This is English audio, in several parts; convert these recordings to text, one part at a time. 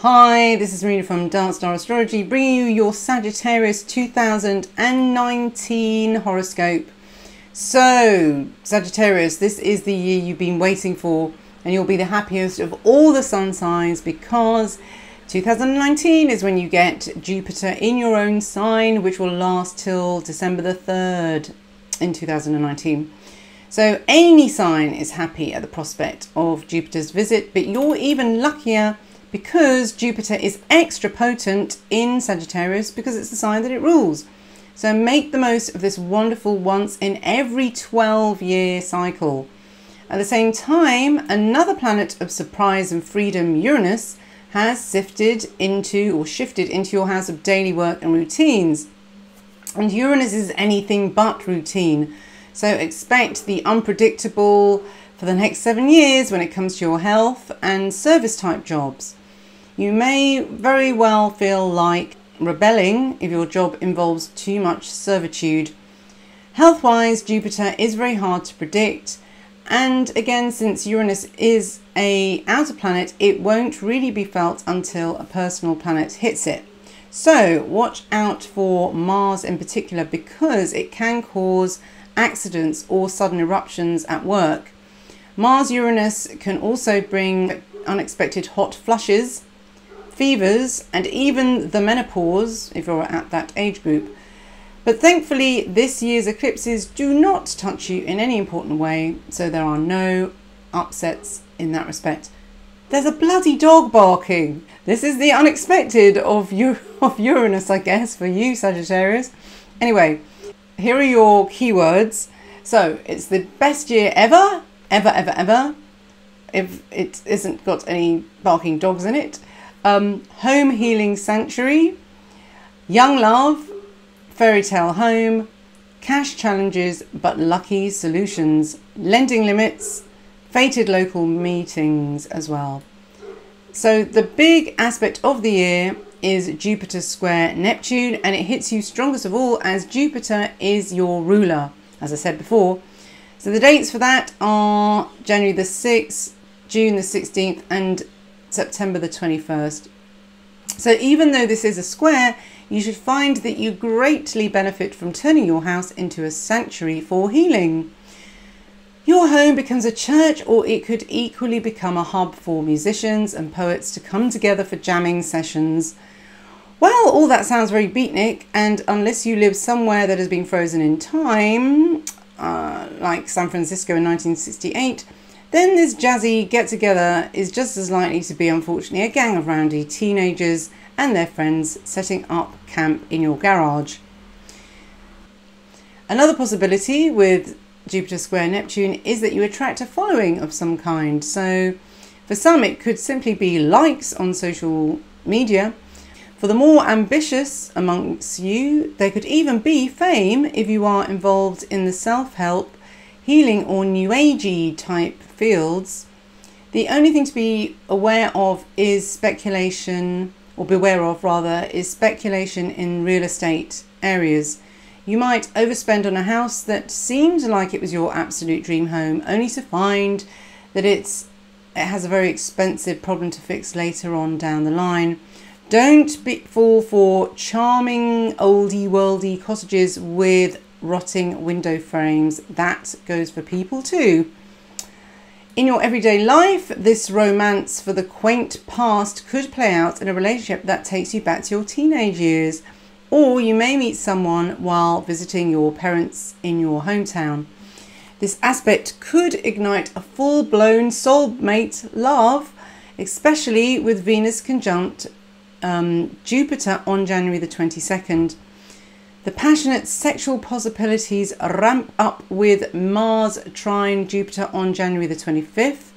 Hi, this is Marina from Astrology, bringing you your Sagittarius 2019 horoscope. So, Sagittarius, this is the year you've been waiting for, and you'll be the happiest of all the sun signs because 2019 is when you get Jupiter in your own sign, which will last till December the 3rd in 2019. So any sign is happy at the prospect of Jupiter's visit, but you're even luckier because Jupiter is extra potent in Sagittarius because it's the sign that it rules. So make the most of this wonderful once in every 12-year cycle. At the same time, another planet of surprise and freedom, Uranus, has shifted into your house of daily work and routines. And Uranus is anything but routine. So expect the unpredictable for the next 7 years when it comes to your health and service type jobs. You may very well feel like rebelling if your job involves too much servitude. Health-wise, Jupiter is very hard to predict. And again, since Uranus is an outer planet, it won't really be felt until a personal planet hits it. So watch out for Mars in particular because it can cause accidents or sudden eruptions at work. Mars-Uranus can also bring unexpected hot flushes, fevers, and even the menopause if you're at that age group. But thankfully, this year's eclipses do not touch you in any important way, so there are no upsets in that respect. There's a bloody dog barking. This is the unexpected of Uranus, I guess, for you, Sagittarius. Anyway, here are your keywords. So it's the best year ever, ever, if it isn't got any barking dogs in it. Home healing sanctuary, young love, fairy tale home, cash challenges but lucky solutions, lending limits, fated local meetings as well. So the big aspect of the year is Jupiter square Neptune, and it hits you strongest of all as Jupiter is your ruler, as I said before. So the dates for that are January the 6th, June the 16th and September the 21st. So even though this is a square, you should find that you greatly benefit from turning your house into a sanctuary for healing. Your home becomes a church, or it could equally become a hub for musicians and poets to come together for jamming sessions. Well, all that sounds very beatnik, and unless you live somewhere that has been frozen in time, like San Francisco in 1968, then this jazzy get-together is just as likely to be, unfortunately, a gang of rowdy teenagers and their friends setting up camp in your garage. Another possibility with Jupiter square Neptune is that you attract a following of some kind. So for some, it could simply be likes on social media. For the more ambitious amongst you, there could even be fame if you are involved in the self-help, healing or new agey type fields. The only thing to be aware of is speculation, or beware of rather, is speculation in real estate areas. You might overspend on a house that seemed like it was your absolute dream home, only to find that it has a very expensive problem to fix later on down the line. Don't fall for charming oldie worldy cottages with rotting window frames. That goes for people too. In your everyday life, this romance for the quaint past could play out in a relationship that takes you back to your teenage years. Or you may meet someone while visiting your parents in your hometown. This aspect could ignite a full-blown soulmate love, especially with Venus conjunct Jupiter on January the 22nd. The passionate sexual possibilities ramp up with Mars trine Jupiter on January the 25th.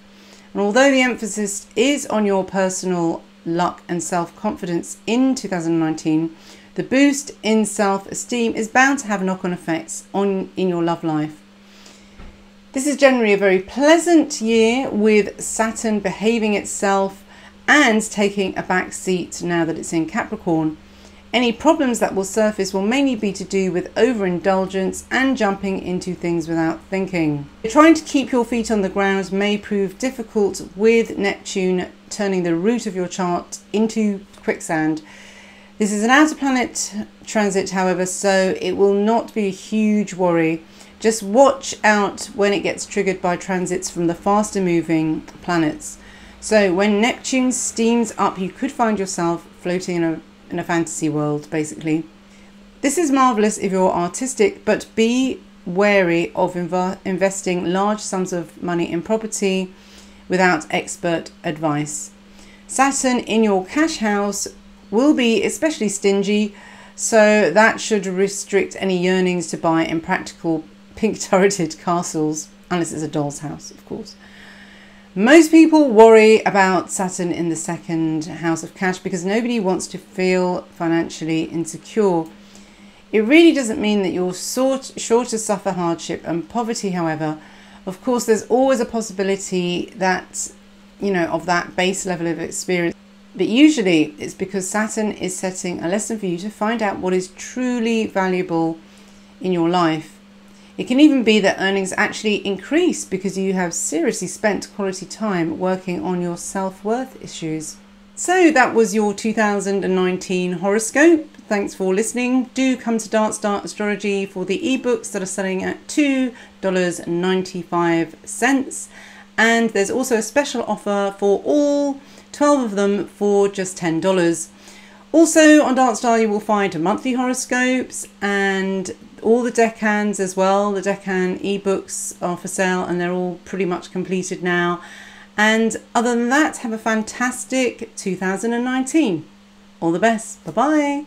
And although the emphasis is on your personal luck and self-confidence in 2019, the boost in self-esteem is bound to have knock-on effects in your love life. This is generally a very pleasant year with Saturn behaving itself and taking a back seat now that it's in Capricorn. Any problems that will surface will mainly be to do with overindulgence and jumping into things without thinking. Trying to keep your feet on the ground may prove difficult with Neptune turning the root of your chart into quicksand. This is an outer planet transit, however, so it will not be a huge worry. Just watch out when it gets triggered by transits from the faster moving planets. So when Neptune steams up, you could find yourself floating in a fantasy world, basically. This is marvellous if you're artistic, but be wary of investing large sums of money in property without expert advice. Saturn in your cash house will be especially stingy, so that should restrict any yearnings to buy impractical pink turreted castles, unless it's a doll's house, of course. Most people worry about Saturn in the second house of cash because nobody wants to feel financially insecure. It really doesn't mean that you're sure to suffer hardship and poverty, however. Of course, there's always a possibility that, of that base level of experience. But usually it's because Saturn is setting a lesson for you to find out what is truly valuable in your life. It can even be that earnings actually increase because you have seriously spent quality time working on your self-worth issues. So that was your 2019 horoscope. Thanks for listening. Do come to Dart Start Astrology for the ebooks that are selling at $2.95. And there's also a special offer for all 12 of them for just $10. Also on Dart Star you will find monthly horoscopes and all the decans as well. The decan ebooks are for sale and they're all pretty much completed now. And other than that, have a fantastic 2019. All the best. Bye-bye.